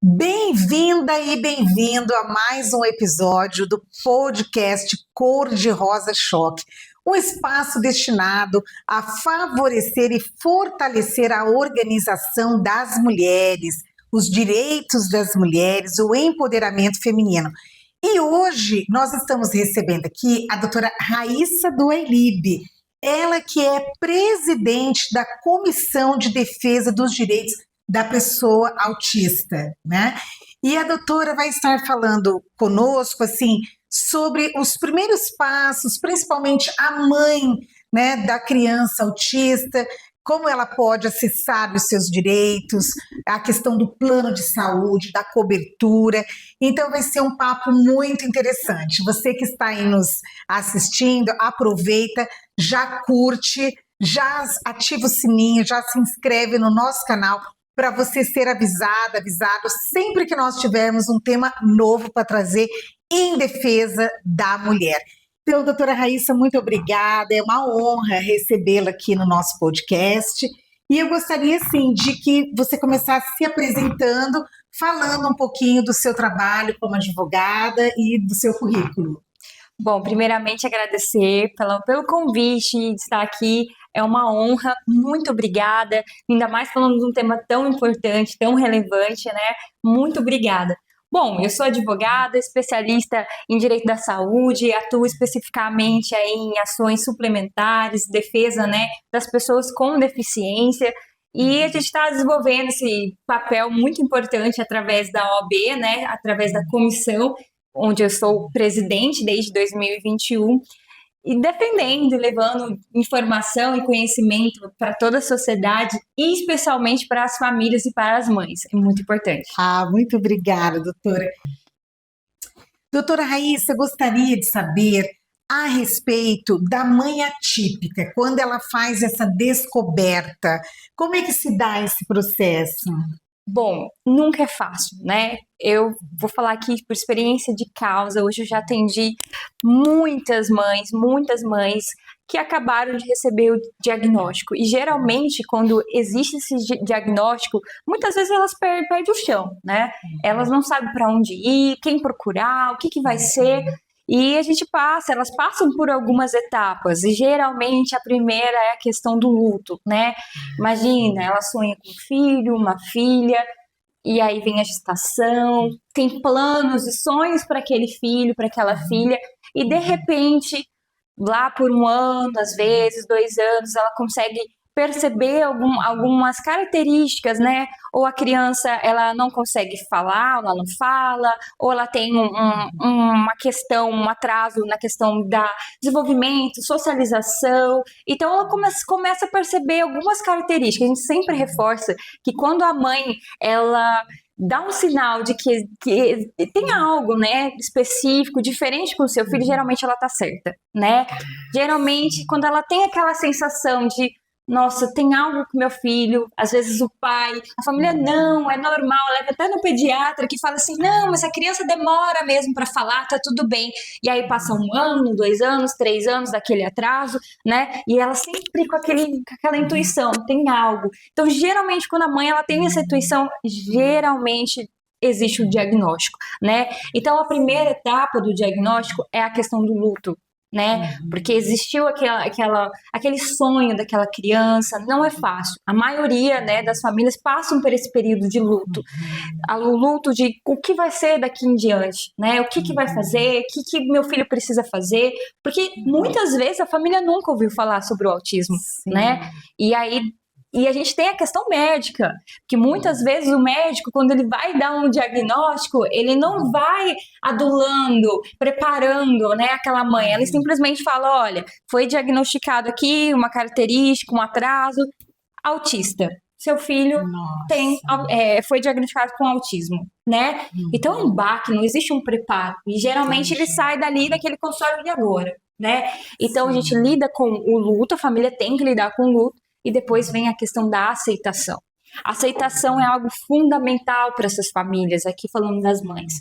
Bem-vinda e bem-vindo a mais um episódio do podcast Cor de Rosa Choque, um espaço destinado a favorecer e fortalecer a organização das mulheres, os direitos das mulheres, o empoderamento feminino. E hoje nós estamos recebendo aqui a doutora Raíssa Duailib, ela que é presidente da Comissão de Defesa dos Direitos da Pessoa Autista, né? E a doutora vai estar falando conosco, assim, sobre os primeiros passos, principalmente a mãe, né, da criança autista, como ela pode acessar os seus direitos, a questão do plano de saúde, da cobertura. Então vai ser um papo muito interessante. Você que está aí nos assistindo, aproveita, já curte, já ativa o sininho, já se inscreve no nosso canal para você ser avisado sempre que nós tivermos um tema novo para trazer em defesa da mulher. Então, doutora Raíssa, muito obrigada, é uma honra recebê-la aqui no nosso podcast, e eu gostaria, assim, de que você começasse se apresentando, falando um pouquinho do seu trabalho como advogada e do seu currículo. Bom, primeiramente agradecer pelo convite de estar aqui, é uma honra, muito obrigada, ainda mais falando de um tema tão importante, tão relevante, né? Muito obrigada. Bom, eu sou advogada, especialista em direito da saúde, atuo especificamente aí em ações suplementares, defesa, né, das pessoas com deficiência, e a gente está desenvolvendo esse papel muito importante através da OAB, né, através da comissão, onde eu sou presidente desde 2021, e defendendo e levando informação e conhecimento para toda a sociedade, e especialmente para as famílias e para as mães. É muito importante. Muito obrigada, doutora. Doutora Raíssa, gostaria de saber a respeito da mãe atípica, quando ela faz essa descoberta, como é que se dá esse processo? Bom, nunca é fácil, né? Eu vou falar aqui por experiência de causa. Hoje eu já atendi muitas mães que acabaram de receber o diagnóstico. E geralmente, quando existe esse diagnóstico, muitas vezes elas perdem o chão, né? Elas não sabem para onde ir, quem procurar, o que vai ser. E elas passam por algumas etapas, e geralmente a primeira é a questão do luto, né? Imagina, ela sonha com um filho, uma filha, e aí vem a gestação, tem planos e sonhos para aquele filho, para aquela filha, e de repente, lá por um ano, às vezes 2 anos, ela consegue perceber algumas características, né? Ou a criança, ela não consegue falar, ou ela não fala, ou ela tem uma questão, um atraso na questão da desenvolvimento, socialização. Então, ela começa a perceber algumas características. A gente sempre reforça que quando a mãe, ela dá um sinal de que tem algo, né, específico, diferente com o seu filho, geralmente ela tá certa, né? Geralmente, quando ela tem aquela sensação de nossa, tem algo com meu filho, às vezes o pai, a família, não, é normal, leva até no pediatra que fala assim, não, mas a criança demora mesmo para falar, tá tudo bem, e aí passa 1 ano, 2 anos, 3 anos daquele atraso, né, e ela sempre com aquela intuição, tem algo. Então, geralmente, quando a mãe, ela tem essa intuição, geralmente existe o diagnóstico, né, então a primeira etapa do diagnóstico é a questão do luto, né? Porque existiu aquele sonho daquela criança, não é fácil. A maioria, né, das famílias passam por esse período de luto. O luto de o que vai ser daqui em diante, né? O que vai fazer, o que meu filho precisa fazer, porque muitas vezes a família nunca ouviu falar sobre o autismo, né? E a gente tem a questão médica, que muitas vezes o médico, quando ele vai dar um diagnóstico, ele não vai adulando, preparando, né, aquela mãe. Ele simplesmente fala, olha, foi diagnosticado aqui uma característica, um atraso, autista. Seu filho foi diagnosticado com autismo, né? Então é um baque, não existe um preparo. E geralmente ele sai daquele consultório de agora, né? Então a gente lida com o luto, a família tem que lidar com o luto, e depois vem a questão da aceitação. A aceitação é algo fundamental para essas famílias, aqui falando das mães.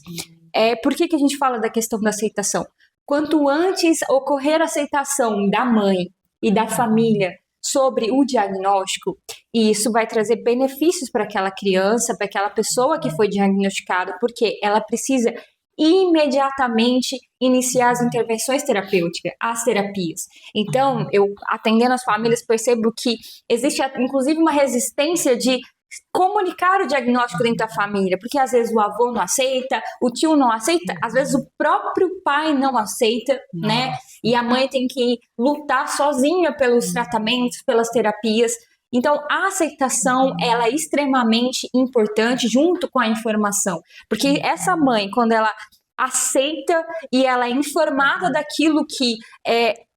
Por que a gente fala da questão da aceitação? Quanto antes ocorrer a aceitação da mãe e da família sobre o diagnóstico, e isso vai trazer benefícios para aquela criança, para aquela pessoa que foi diagnosticada, porque ela precisa imediatamente iniciar as intervenções terapêuticas, as terapias. Então, eu atendendo as famílias percebo que existe inclusive uma resistência de comunicar o diagnóstico dentro da família, porque às vezes o avô não aceita, o tio não aceita, às vezes o próprio pai não aceita, né? E a mãe tem que lutar sozinha pelos tratamentos, pelas terapias. Então, a aceitação, ela é extremamente importante junto com a informação, porque essa mãe, quando ela aceita e ela é informada daquilo que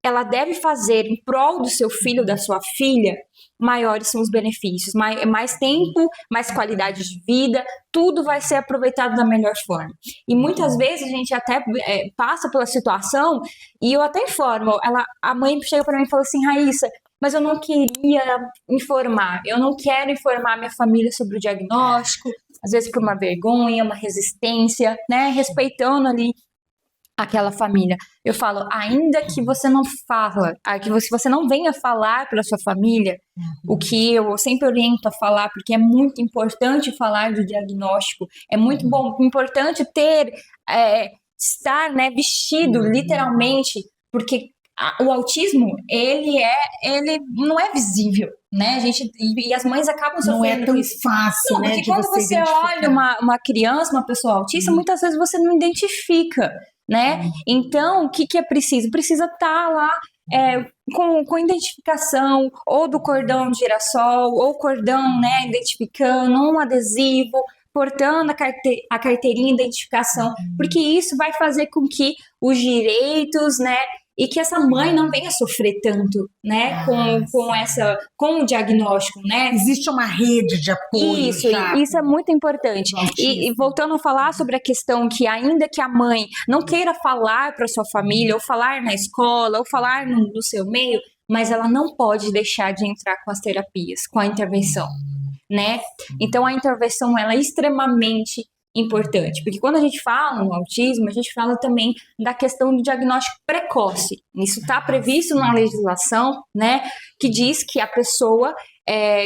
ela deve fazer em prol do seu filho, da sua filha, maiores são os benefícios, mais tempo, mais qualidade de vida, tudo vai ser aproveitado da melhor forma. E muitas vezes a gente até passa pela situação, e eu até informo, a mãe chega para mim e fala assim, Raíssa, mas eu não queria informar, eu não quero informar minha família sobre o diagnóstico, às vezes por uma vergonha, uma resistência, né, respeitando ali aquela família. Eu falo, ainda que você não fala, que você não venha falar para sua família, o que eu sempre oriento a falar, porque é muito importante falar do diagnóstico, é muito importante estar, né, vestido literalmente, porque o autismo, ele não é visível, né? E as mães acabam sofrendo. Não é tão fácil, né? Porque quando você olha uma criança, uma pessoa autista, muitas vezes você não identifica, né? Então, o que é preciso? Precisa estar lá com identificação, ou do cordão de girassol, ou cordão, né, identificando, um adesivo, portando a carteirinha de identificação, porque isso vai fazer com que os direitos, né, e que essa mãe não venha sofrer tanto, né, com o diagnóstico, né? Existe uma rede de apoio. Isso é muito importante. E voltando a falar sobre a questão que ainda que a mãe não queira falar para sua família, ou falar na escola, ou falar no seu meio, mas ela não pode deixar de entrar com as terapias, com a intervenção, né? Então a intervenção, ela é extremamente importante, porque quando a gente fala no autismo, a gente fala também da questão do diagnóstico precoce. Isso está previsto na legislação, né, que diz que a pessoa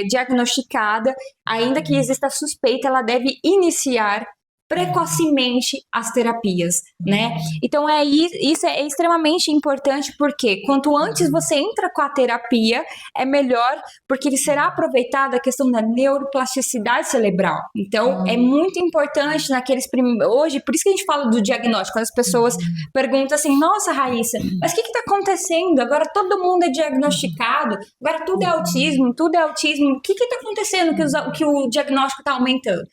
diagnosticada, ainda que exista suspeita, ela deve iniciar precocemente as terapias, né? Então isso é extremamente importante, porque quanto antes você entra com a terapia, é melhor, porque será aproveitada a questão da neuroplasticidade cerebral. Então é muito importante hoje, por isso que a gente fala do diagnóstico, quando as pessoas perguntam assim, nossa, Raíssa, mas o que está acontecendo? Agora todo mundo é diagnosticado, agora tudo é autismo, o que está acontecendo que o diagnóstico está aumentando?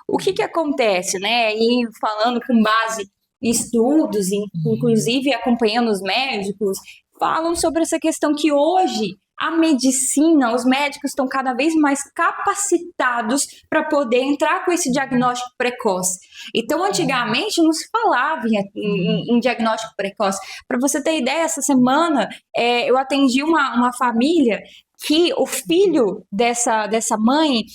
O que acontece, né? E falando com base em estudos, inclusive acompanhando os médicos, falam sobre essa questão que hoje a medicina, os médicos estão cada vez mais capacitados para poder entrar com esse diagnóstico precoce. Então, antigamente não se falava em diagnóstico precoce. Para você ter ideia, essa semana eu atendi uma família que o filho dessa mãe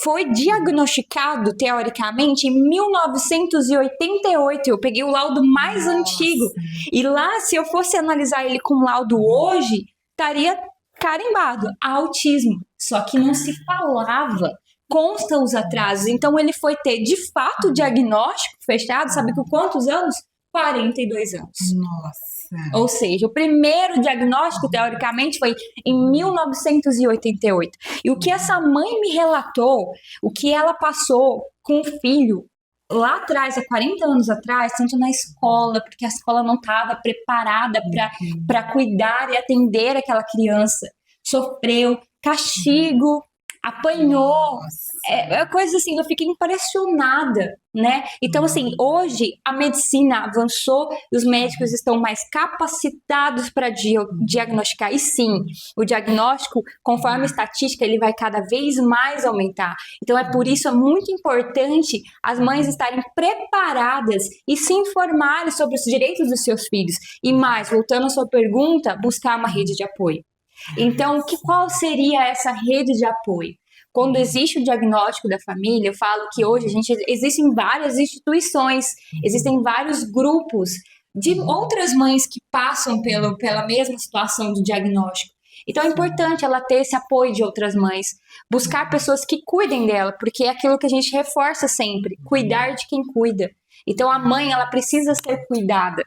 foi diagnosticado, teoricamente, em 1988. Eu peguei o laudo mais antigo. E lá, se eu fosse analisar ele com laudo hoje, estaria carimbado, autismo. Só que não se falava. Consta os atrasos. Então, ele foi ter, de fato, o diagnóstico fechado, sabe com quantos anos? 42 anos. Nossa. Ou seja, o primeiro diagnóstico, teoricamente, foi em 1988. E o que essa mãe me relatou, o que ela passou com o filho lá atrás, há 40 anos atrás, tanto na escola, porque a escola não estava preparada para cuidar e atender aquela criança. Sofreu castigo, apanhou. É coisa assim, eu fiquei impressionada, né? Então, assim, hoje a medicina avançou, os médicos estão mais capacitados para diagnosticar. E sim, o diagnóstico, conforme a estatística, ele vai cada vez mais aumentar. Então, por isso é muito importante as mães estarem preparadas e se informarem sobre os direitos dos seus filhos. E mais, voltando à sua pergunta, buscar uma rede de apoio. Então, qual seria essa rede de apoio? Quando existe o diagnóstico da família, eu falo que hoje existem várias instituições, existem vários grupos de outras mães que passam pela mesma situação do diagnóstico. Então é importante ela ter esse apoio de outras mães, buscar pessoas que cuidem dela, porque é aquilo que a gente reforça sempre, cuidar de quem cuida. Então a mãe, ela precisa ser cuidada,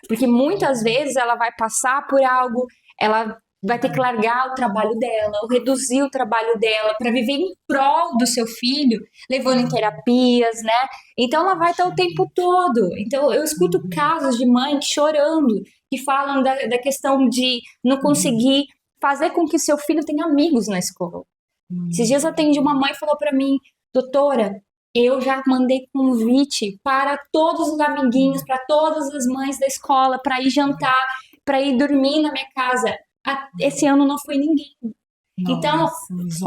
porque muitas vezes ela vai passar por algo, ela vai ter que largar o trabalho dela, ou reduzir o trabalho dela para viver em prol do seu filho, levando em terapias, né? Então ela vai estar o tempo todo. Então eu escuto casos de mãe chorando, que falam da questão de não conseguir fazer com que seu filho tenha amigos na escola. Esses dias eu atendi uma mãe e falou para mim, doutora, eu já mandei convite para todos os amiguinhos, para todas as mães da escola, para ir jantar, para ir dormir na minha casa. Esse ano não foi ninguém. Então,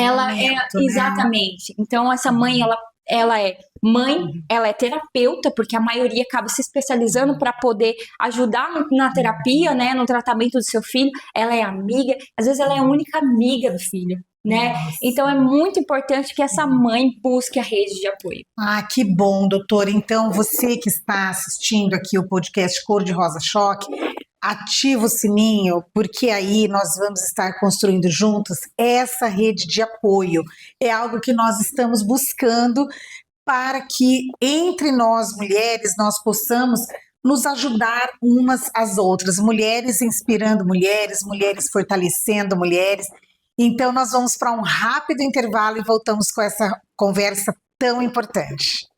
ela é exatamente. Então, essa mãe, ela é mãe, ela é terapeuta, porque a maioria acaba se especializando para poder ajudar na terapia, né, no tratamento do seu filho. Ela é amiga, às vezes ela é a única amiga do filho, né? Então é muito importante que essa mãe busque a rede de apoio. Ah, que bom, doutora. Então, você que está assistindo aqui o podcast Cor de Rosa Choque, ativa o sininho, porque aí nós vamos estar construindo juntos essa rede de apoio. É algo que nós estamos buscando para que entre nós mulheres nós possamos nos ajudar umas às outras, mulheres inspirando mulheres, mulheres fortalecendo mulheres. Então nós vamos para um rápido intervalo e voltamos com essa conversa tão importante.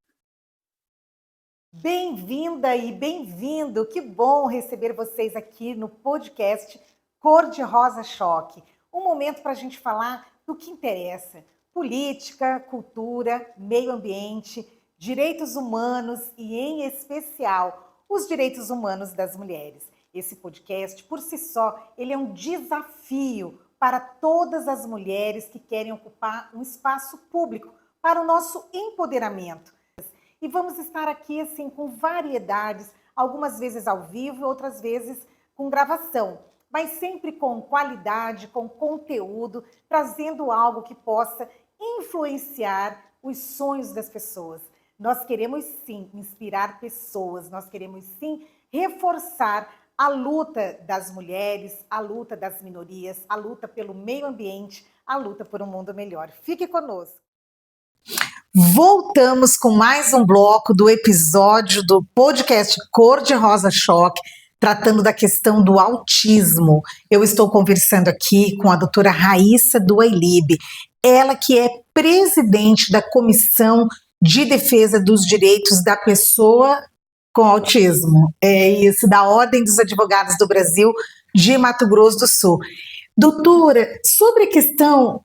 Bem-vinda e bem-vindo, que bom receber vocês aqui no podcast Cor de Rosa Choque. Um momento para a gente falar do que interessa: política, cultura, meio ambiente, direitos humanos e, em especial, os direitos humanos das mulheres. Esse podcast, por si só, ele é um desafio para todas as mulheres que querem ocupar um espaço público para o nosso empoderamento. E vamos estar aqui assim com variedades, algumas vezes ao vivo, outras vezes com gravação, mas sempre com qualidade, com conteúdo, trazendo algo que possa influenciar os sonhos das pessoas. Nós queremos sim inspirar pessoas, nós queremos sim reforçar a luta das mulheres, a luta das minorias, a luta pelo meio ambiente, a luta por um mundo melhor. Fique conosco. Voltamos com mais um bloco do episódio do podcast Cor de Rosa Choque, tratando da questão do autismo. Eu estou conversando aqui com a doutora Raíssa do Ailib, ela que é presidente da Comissão de Defesa dos Direitos da Pessoa com Autismo, é isso, da Ordem dos Advogados do Brasil de Mato Grosso do Sul. Doutora, sobre a questão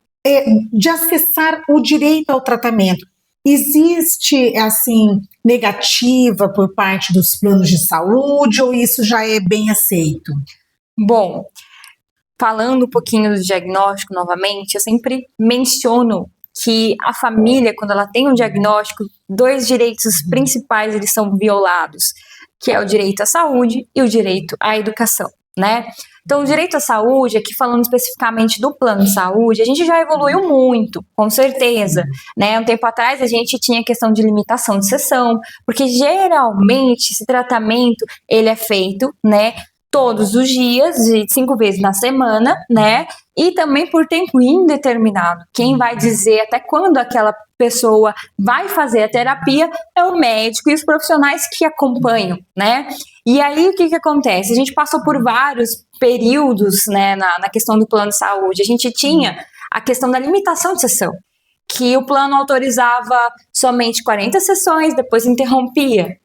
de acessar o direito ao tratamento, existe, assim, negativa por parte dos planos de saúde ou isso já é bem aceito? Bom, falando um pouquinho do diagnóstico novamente, eu sempre menciono que a família, quando ela tem um diagnóstico, 2 direitos principais eles são violados, que é o direito à saúde e o direito à educação, né? Então, o direito à saúde, aqui falando especificamente do plano de saúde, a gente já evoluiu muito, com certeza, né? Um tempo atrás a gente tinha a questão de limitação de sessão, porque geralmente esse tratamento, ele é feito, né, todos os dias, de 5 vezes na semana, né? E também por tempo indeterminado. Quem vai dizer até quando aquela pessoa vai fazer a terapia é o médico e os profissionais que acompanham, né? E aí o que acontece? A gente passou por vários períodos, né, na questão do plano de saúde. A gente tinha a questão da limitação de sessão, que o plano autorizava somente 40 sessões, depois interrompia.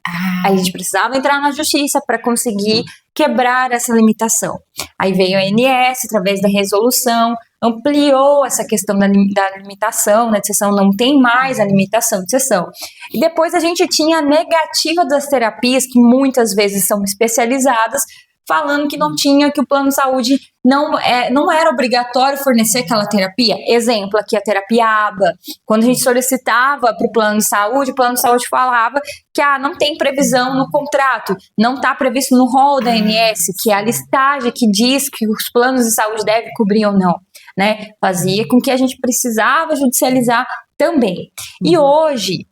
Aí a gente precisava entrar na justiça para conseguir quebrar essa limitação. Aí veio a ANS, através da resolução, ampliou essa questão da limitação, né, de sessão, não tem mais a limitação de sessão. E depois a gente tinha a negativa das terapias, que muitas vezes são especializadas, falando que não tinha, que o plano de saúde não era obrigatório fornecer aquela terapia. Exemplo, aqui a terapia ABA. Quando a gente solicitava para o plano de saúde falava que não tem previsão no contrato, não está previsto no rol da ANS, que é a listagem que diz que os planos de saúde devem cobrir ou não, né? Fazia com que a gente precisava judicializar também. E hoje,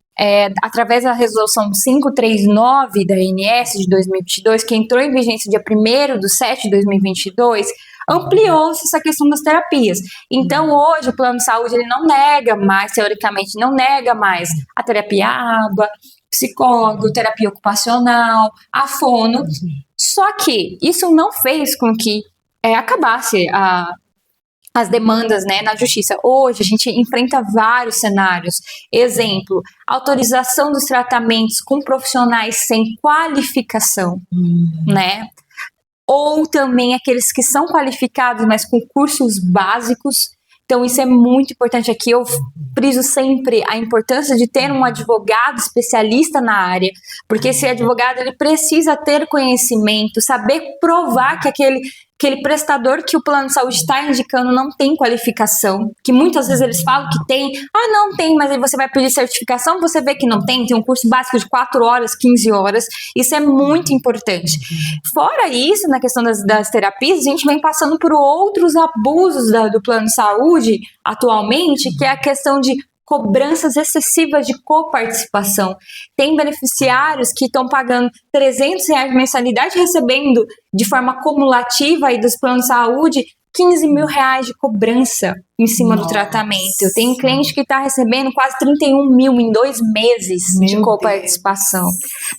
através da resolução 539 da ANS de 2022, que entrou em vigência dia 1º de 7 de 2022, ampliou-se essa questão das terapias. Então, hoje, o plano de saúde, ele não nega mais, teoricamente, não nega mais a terapia água, psicólogo, terapia ocupacional, a fono. Só que isso não fez com que acabasse as demandas, né, na justiça. Hoje a gente enfrenta vários cenários. Exemplo, autorização dos tratamentos com profissionais sem qualificação, né? Ou também aqueles que são qualificados, mas com cursos básicos. Então, isso é muito importante aqui. Eu friso sempre a importância de ter um advogado especialista na área, porque esse advogado ele precisa ter conhecimento, saber provar que aquele prestador que o plano de saúde está indicando não tem qualificação, que muitas vezes eles falam que tem, não tem, mas aí você vai pedir certificação, você vê que não tem um curso básico de 4 horas, 15 horas, isso é muito importante. Fora isso, na questão das terapias, a gente vem passando por outros abusos do plano de saúde atualmente, que é a questão de cobranças excessivas de coparticipação. Tem beneficiários que estão pagando R$300 de mensalidade, recebendo de forma acumulativa aí dos planos de saúde R$15 mil de cobrança em cima do tratamento. Tem cliente que está recebendo quase 31 mil em 2 meses de coparticipação,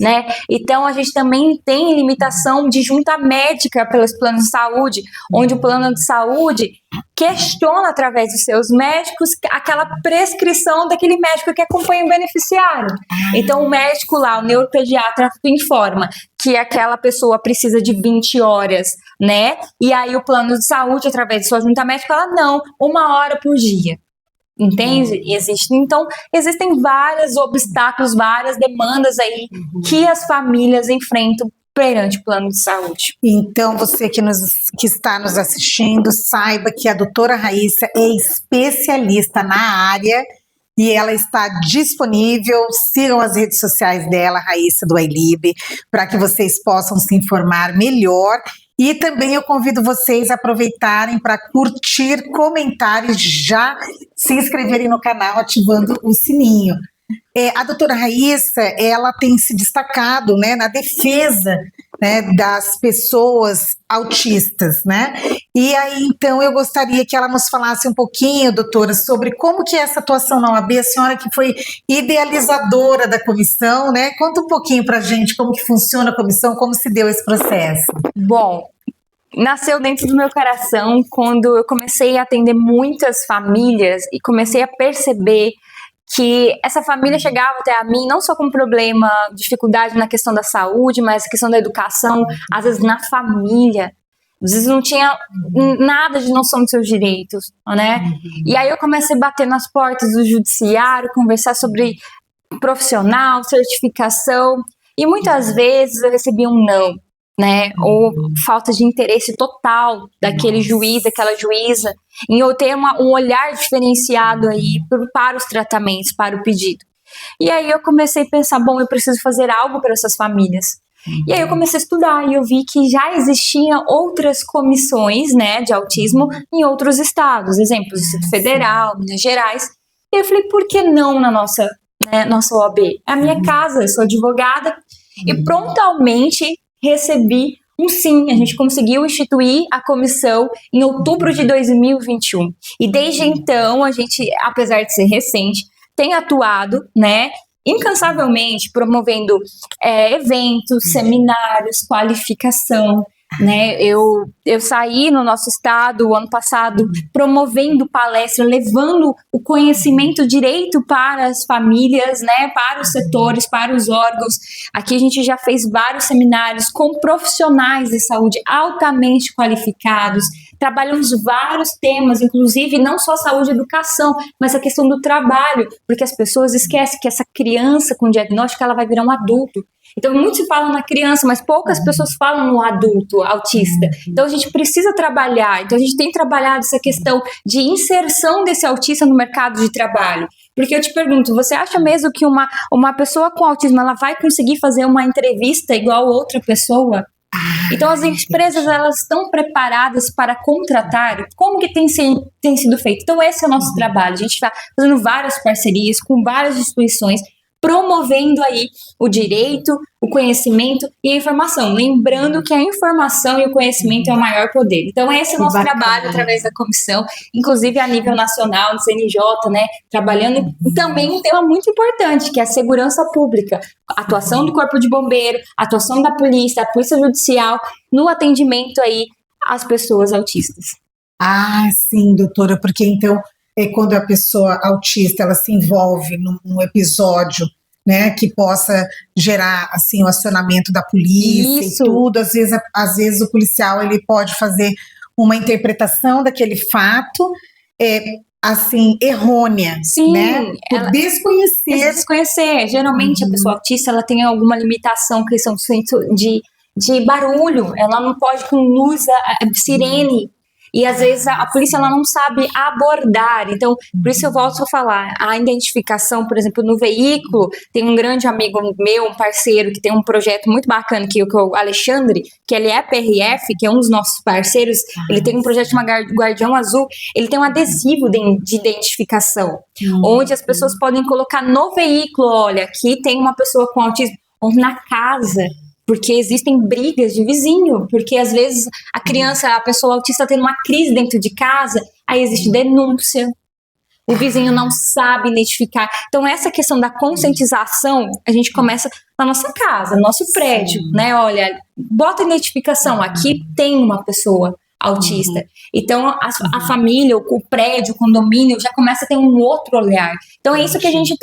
né? Então, a gente também tem limitação de junta médica pelos planos de saúde, onde o plano de saúde questiona através dos seus médicos aquela prescrição daquele médico que acompanha o beneficiário. Então, o médico lá, o neuropediatra, informa que aquela pessoa precisa de 20 horas, né? E aí o plano de saúde, através de sua junta médica, fala, não, 1 hora por dia. Entende? Então, existem vários obstáculos, várias demandas aí que as famílias enfrentam perante o plano de saúde. Então, você que está nos assistindo, saiba que a doutora Raíssa é especialista na área e ela está disponível. Sigam as redes sociais dela, Raíssa do iLib, para que vocês possam se informar melhor. E também eu convido vocês a aproveitarem para curtir, comentar e já se inscreverem no canal ativando o sininho. A doutora Raíssa, ela tem se destacado, né, na defesa, né, das pessoas autistas, né? E aí, então, eu gostaria que ela nos falasse um pouquinho, doutora, sobre como que é essa atuação na OAB, a senhora que foi idealizadora da comissão, né? Conta um pouquinho para a gente como que funciona a comissão, como se deu esse processo. Bom, nasceu dentro do meu coração quando eu comecei a atender muitas famílias e comecei a perceber que essa família chegava até a mim não só com problema, dificuldade na questão da saúde, mas a questão da educação, às vezes na família. Às vezes não tinha nada de noção dos seus direitos, né? E aí eu comecei a bater nas portas do judiciário, conversar sobre profissional, certificação, e muitas vezes eu recebia um não, né? Ou falta de interesse total daquele juiz, daquela juíza, em eu ter um olhar diferenciado aí para os tratamentos, para o pedido. E aí eu comecei a pensar, bom, eu preciso fazer algo para essas famílias. E aí eu comecei a estudar e eu vi que já existiam outras comissões, né, de autismo em outros estados, exemplo, Distrito Federal, Minas Gerais. E eu falei, por que não na nossa OAB? É a minha casa, eu sou advogada, e prontamente recebi um sim. A gente conseguiu instituir a comissão em outubro de 2021. E desde então, a gente, apesar de ser recente, tem atuado, né, incansavelmente, promovendo eventos, seminários, qualificação, né? Eu saí no nosso estado o ano passado promovendo palestra, levando o conhecimento direito para as famílias, né? Para os setores, para os órgãos. Aqui a gente já fez vários seminários com profissionais de saúde altamente qualificados. Trabalhamos vários temas, inclusive não só saúde e educação, mas a questão do trabalho, porque as pessoas esquecem que essa criança com diagnóstico ela vai virar um adulto. Então, muito se fala na criança, mas poucas pessoas falam no adulto autista. Então, a gente precisa trabalhar. Então, a gente tem trabalhado essa questão de inserção desse autista no mercado de trabalho. Porque eu te pergunto, você acha mesmo que uma pessoa com autismo ela vai conseguir fazer uma entrevista igual outra pessoa? Então, as empresas elas estão preparadas para contratar? Como que tem sido feito? Então, esse é o nosso trabalho. A gente está fazendo várias parcerias com várias instituições promovendo aí o direito, o conhecimento e a informação. Lembrando que a informação e o conhecimento é o maior poder. Então, esse é o nosso trabalho através da comissão, inclusive a nível nacional, no CNJ, né? Trabalhando também um tema muito importante, que é a segurança pública, a atuação do Corpo de Bombeiro, a atuação da Polícia Judicial, no atendimento aí às pessoas autistas. Ah, sim, doutora, porque então quando a pessoa autista ela se envolve num episódio, né, que possa gerar assim o acionamento da polícia Isso. e tudo, às vezes o policial ele pode fazer uma interpretação daquele fato assim errônea, Sim, né, por desconhecer. Geralmente a pessoa autista ela tem alguma limitação, questão de barulho, ela não pode com luz, sirene. E às vezes a polícia ela não sabe abordar. Então, por isso eu volto a falar, a identificação, por exemplo, no veículo, tem um grande amigo meu, um parceiro, que tem um projeto muito bacana, que é o Alexandre, que ele é PRF, que é um dos nossos parceiros, ele tem um projeto chamado Guardião Azul, ele tem um adesivo de identificação, onde as pessoas podem colocar no veículo, olha, aqui tem uma pessoa com autismo, ou na casa, porque existem brigas de vizinho, porque às vezes a pessoa autista tendo uma crise dentro de casa, aí existe denúncia, o vizinho não sabe identificar. Então essa questão da conscientização, a gente começa na nossa casa, no nosso prédio, né? Olha, bota a identificação, aqui tem uma pessoa autista. Então, a família, o prédio, o condomínio já começa a ter um outro olhar. Então, é isso que a gente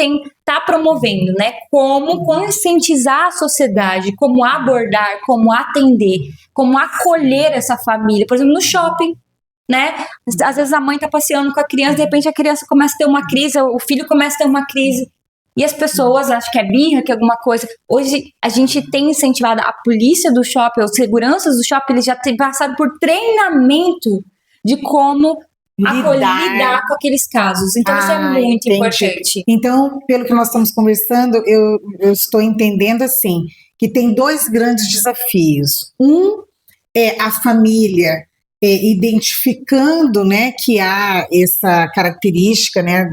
tá promovendo, né? Como conscientizar a sociedade, como abordar, como atender, como acolher essa família. Por exemplo, no shopping, né? Às vezes a mãe tá passeando com a criança, de repente a criança começa a ter uma crise, o filho começa a ter uma crise. E as pessoas acham que é birra, que é alguma coisa. Hoje, a gente tem incentivado a polícia do shopping, os seguranças do shopping, eles já têm passado por treinamento de como lidar com aqueles casos. Então, isso é muito importante. Então, pelo que nós estamos conversando, eu estou entendendo assim, que tem dois grandes desafios. Um é a família identificando, né, que há essa característica, né,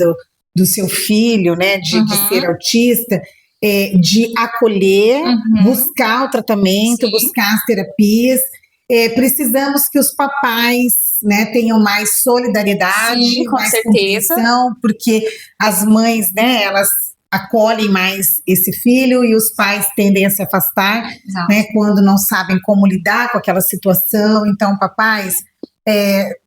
do seu filho, né, de ser autista, de acolher, buscar o tratamento, buscar as terapias. Precisamos que os papais, né, tenham mais solidariedade, mais compreensão, porque as mães, né, elas acolhem mais esse filho e os pais tendem a se afastar, né, quando não sabem como lidar com aquela situação. Então, papais,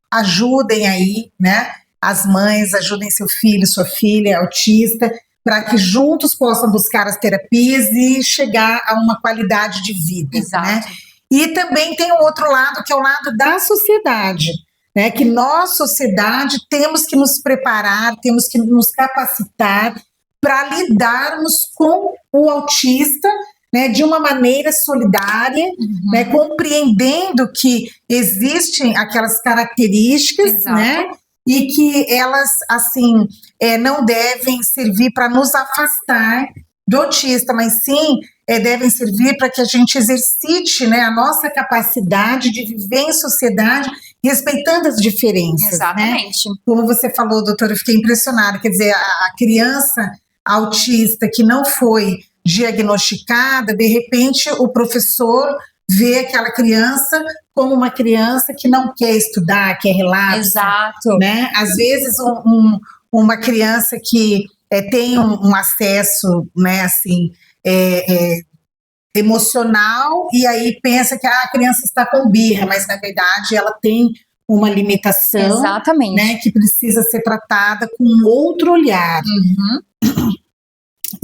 ajudem aí, né, as mães, ajudem seu filho, sua filha autista, para que juntos possam buscar as terapias e chegar a uma qualidade de vida. Né? E também tem o outro lado, que é o lado da sociedade, né? Que nós, sociedade, temos que nos preparar, temos que nos capacitar para lidarmos com o autista, né, de uma maneira solidária, né, compreendendo que existem aquelas características, né, e que elas, assim, não devem servir para nos afastar do autista, mas sim devem servir para que a gente exercite, né, a nossa capacidade de viver em sociedade respeitando as diferenças. Exatamente. Né? Como você falou, doutora, eu fiquei impressionada, quer dizer, a criança autista que não foi diagnosticada, de repente o professor vê aquela criança como uma criança que não quer estudar, quer relapso. Né? Às vezes uma criança que tem um acesso, né, assim, emocional, e aí pensa que a criança está com birra, mas na verdade ela tem uma limitação, né, que precisa ser tratada com outro olhar.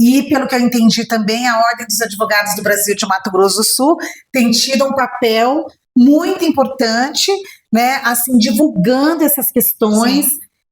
E, pelo que eu entendi também, a Ordem dos Advogados do Brasil de Mato Grosso do Sul tem tido um papel muito importante, né, assim, divulgando essas questões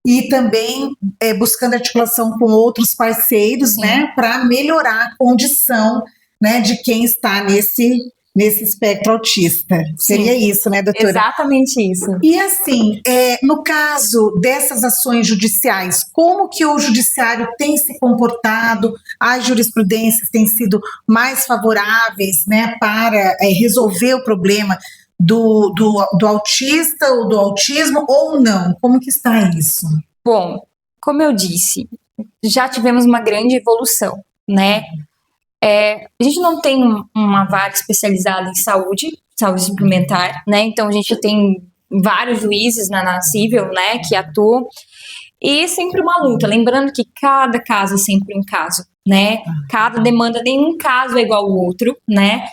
e também buscando articulação com outros parceiros, né, para melhorar a condição, né, de quem está nesse espectro autista. Seria isso, né, doutora? Exatamente isso. E assim, no caso dessas ações judiciais, como que o judiciário tem se comportado? As jurisprudências têm sido mais favoráveis, né, para resolver o problema do autista ou do autismo ou não? Como que está isso? Bom, como eu disse, já tivemos uma grande evolução. né? A gente não tem uma vaga especializada em saúde suplementar, né? Então a gente tem vários juízes na civil, né, que atuam, e é sempre uma luta, lembrando que cada caso é sempre um caso, né? Cada demanda, nenhum caso é igual ao outro, né?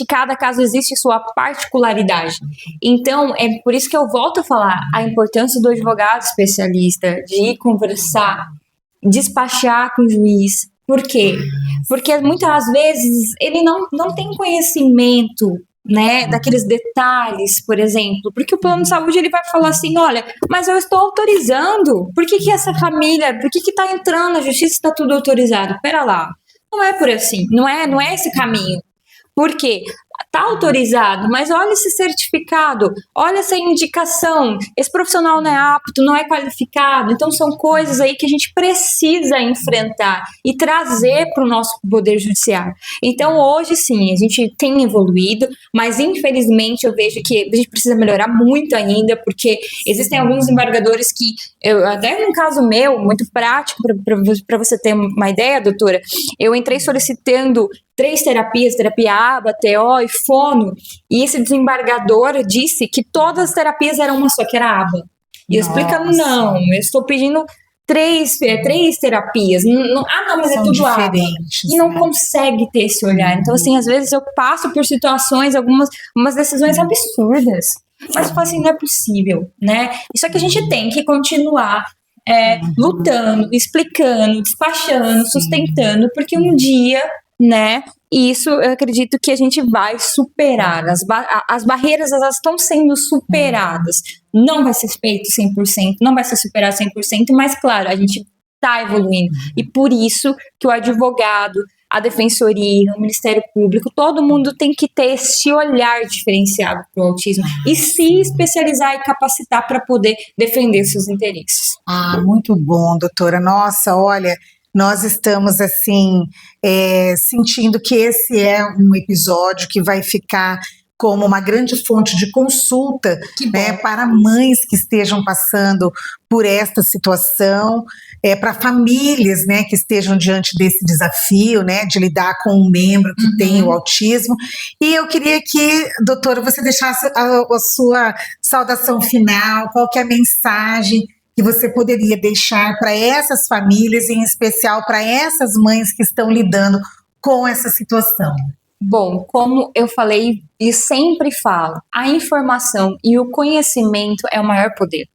Cada caso existe sua particularidade. Então, é por isso que eu volto a falar a importância do advogado especialista, de conversar, despachar com o juiz. Por quê? Porque muitas vezes ele não tem conhecimento, né, daqueles detalhes, por exemplo, porque o plano de saúde ele vai falar assim, olha, mas eu estou autorizando, por que essa família, por que está entrando na justiça e está tudo autorizado? Pera lá, não é por assim, não é esse caminho. Por quê? Está autorizado, mas olha esse certificado, olha essa indicação, esse profissional não é apto, não é qualificado, então são coisas aí que a gente precisa enfrentar e trazer para o nosso poder judiciário. Então hoje sim, a gente tem evoluído, mas infelizmente eu vejo que a gente precisa melhorar muito ainda, porque existem alguns embargadores que, até num caso meu, muito prático, para você ter uma ideia, doutora, eu entrei solicitando 3 terapias, terapia ABA, TO e fono, e esse desembargador disse que todas as terapias eram uma só, que era ABA. E eu explicando, não, eu estou pedindo 3 terapias. Não, mas São é tudo ABA. E não consegue ter esse olhar. Então, assim, às vezes eu passo por situações, umas decisões absurdas. Mas eu falo assim, não é possível, né? Isso é que a gente tem que continuar lutando, explicando, despachando, sustentando, porque um dia, né, isso eu acredito que a gente vai superar. As barreiras, elas estão sendo superadas. Não vai ser feito 100%, não vai ser superado 100%, mas claro, a gente está evoluindo. E por isso que o advogado, a defensoria, o Ministério Público, todo mundo tem que ter esse olhar diferenciado para o autismo e se especializar e capacitar para poder defender seus interesses. Muito bom, doutora. Nossa, olha, nós estamos assim sentindo que esse é um episódio que vai ficar como uma grande fonte de consulta, né, para mães que estejam passando por esta situação, para famílias, né, que estejam diante desse desafio, né, de lidar com um membro que tem o autismo. E eu queria que, doutora, você deixasse a sua saudação final, qual que é a mensagem que você poderia deixar para essas famílias, em especial para essas mães que estão lidando com essa situação? Bom, como eu falei e sempre falo, a informação e o conhecimento é o maior poder.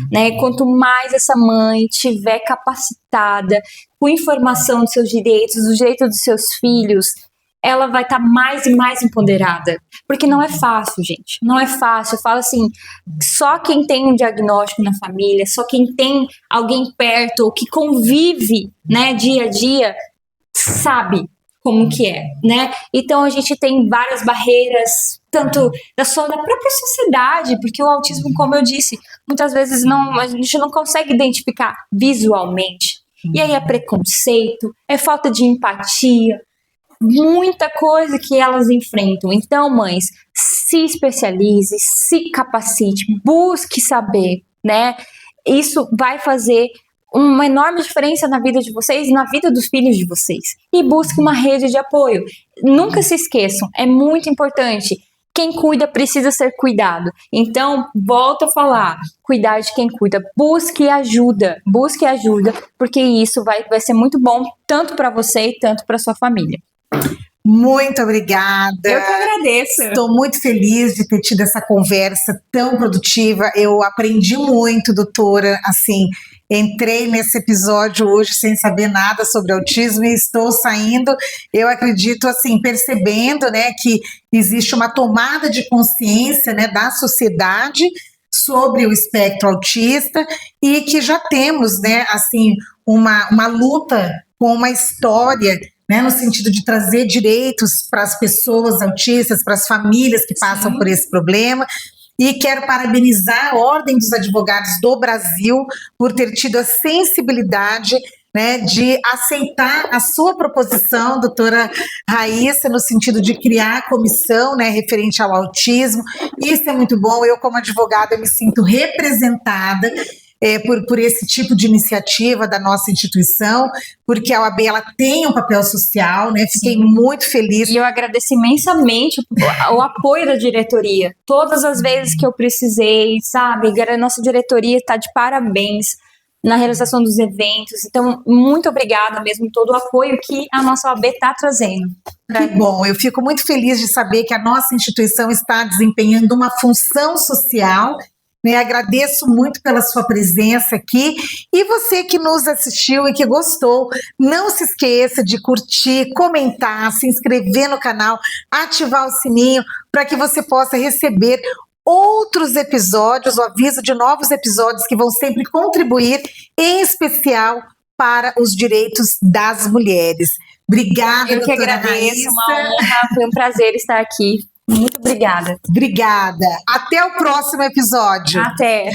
Né? Quanto mais essa mãe tiver capacitada com informação dos seus direitos, dos direitos dos seus filhos, ela vai estar mais e mais empoderada. Porque não é fácil, gente. Não é fácil. Eu falo assim, só quem tem um diagnóstico na família, só quem tem alguém perto ou que convive, né, dia a dia, sabe como que é, né? Então a gente tem várias barreiras, tanto da própria sociedade, porque o autismo, como eu disse, muitas vezes a gente não consegue identificar visualmente. E aí é preconceito, é falta de empatia, muita coisa que elas enfrentam. Então, mães, se especialize, se capacite, busque saber, né? Isso vai fazer uma enorme diferença na vida de vocês e na vida dos filhos de vocês. E busque uma rede de apoio. Nunca se esqueçam, é muito importante. Quem cuida precisa ser cuidado. Então, volto a falar, cuidar de quem cuida. Busque ajuda, porque isso vai ser muito bom, tanto para você e tanto para sua família. Muito obrigada. Eu que agradeço. Estou muito feliz de ter tido essa conversa tão produtiva. Eu aprendi muito, doutora. Assim, entrei nesse episódio hoje sem saber nada sobre autismo e estou saindo, eu acredito, assim, percebendo, né, que existe uma tomada de consciência, né, da sociedade sobre o espectro autista e que já temos, né, assim, uma luta com uma história, né, no sentido de trazer direitos para as pessoas autistas, para as famílias que passam por esse problema. E quero parabenizar a Ordem dos Advogados do Brasil por ter tido a sensibilidade, né, de aceitar a sua proposição, doutora Raíssa, no sentido de criar a comissão, né, referente ao autismo. Isso é muito bom. Eu, como advogada, me sinto representada. por esse tipo de iniciativa da nossa instituição, porque a OAB ela tem um papel social, né? Fiquei muito feliz. E eu agradeço imensamente o apoio da diretoria. Todas as vezes que eu precisei, sabe? A nossa diretoria está de parabéns na realização dos eventos. Então, muito obrigada mesmo, todo o apoio que a nossa OAB está trazendo. Que bom, eu fico muito feliz de saber que a nossa instituição está desempenhando uma função social, né? Agradeço muito pela sua presença aqui, e você que nos assistiu e que gostou, não se esqueça de curtir, comentar, se inscrever no canal, ativar o sininho para que você possa receber outros episódios, o aviso de novos episódios que vão sempre contribuir, em especial para os direitos das mulheres. Obrigada, eu que agradeço, Raíssa. uma honra, foi um prazer estar aqui. Muito obrigada. Obrigada. Até o próximo episódio. Até.